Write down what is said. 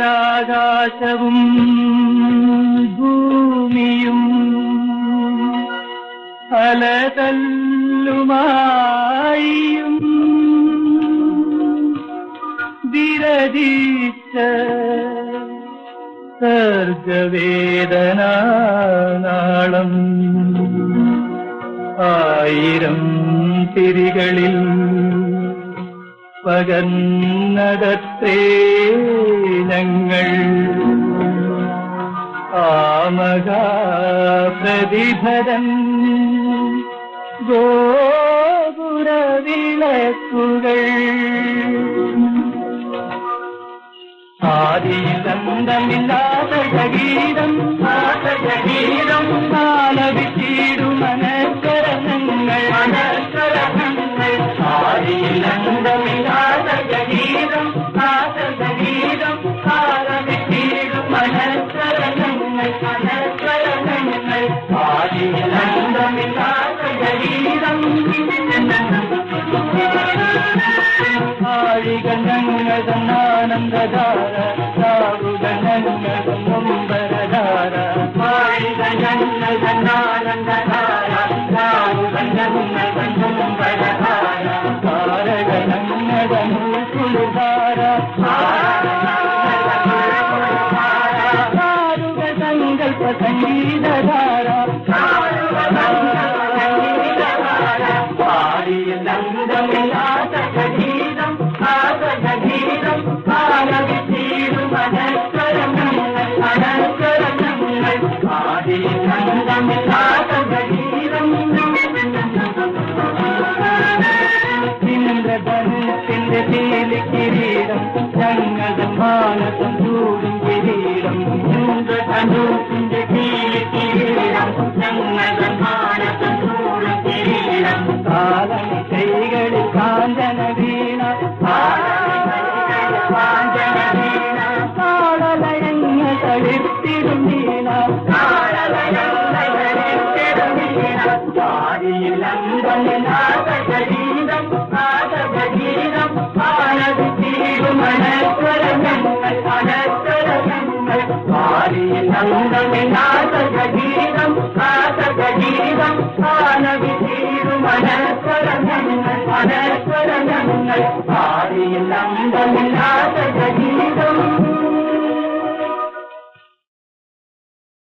ആദിയിലാകാശവും ഭൂമിയും അലതല്ലുമായും വിരചിച്ച സർഗവേദനാനാളം ആയിരം തിരികളിൽ പകർന്നതത്രേ ഞങ്ങൾ ആമകാപ്രതിഭരൻ ഗോപുരവിളക്കുകൾ ആദിയിലന്തമില്ലാത്ത ഗീതം ആലപിച്ചിടുമനസ്വരങ്ങൾ ആദിയിലന്തമില്ലാത്ത ഗീതം ഗീതം ആലപിച്ചിടുമനസ്വരങ്ങൾ ആദിയിലന്തമില്ലാത്ത ഗീതം ആഴികണ്ണാനന്ദധാര സാറുഗണങ്ങുംബരധാര ആഴികണ്ണാനന്ദധാര സാറുഗണങ്ങുംബരധാര താരകണങ്ങുൽധാര സാരുഗ സങ്കൽപ്പ സംഗീതധാര ആദിയിലന്തമില്ലാത്ത ഗീതം ഗീതം ഇന്ദ്രധനുഷിന്റെ തീലി കിരീടം ഞങ്ങളുടെ മാനസം ചൂടും കിരീടം ഇന്ദ്രധനുഷിന്റെ തീലി കിരീടം ഞങ്ങളുടെ മാനസം ചൂടും കിരീടം കാലം കൈകളിൽ കാഞ്ചന വീണ കാളലയങ്ങൾ തളിർത്തിടും വീണ ആദിയിലന്തമില്ലാത്ത ഗീതം ആലപിച്ചിടുമനസ്വരങ്ങൾ ആദിയിലന്തമില്ലാത്ത ഗീതം ആലപിച്ചിടുമനസ്വരങ്ങൾ ആദിയിലന്തമില്ലാത്ത ഗീതം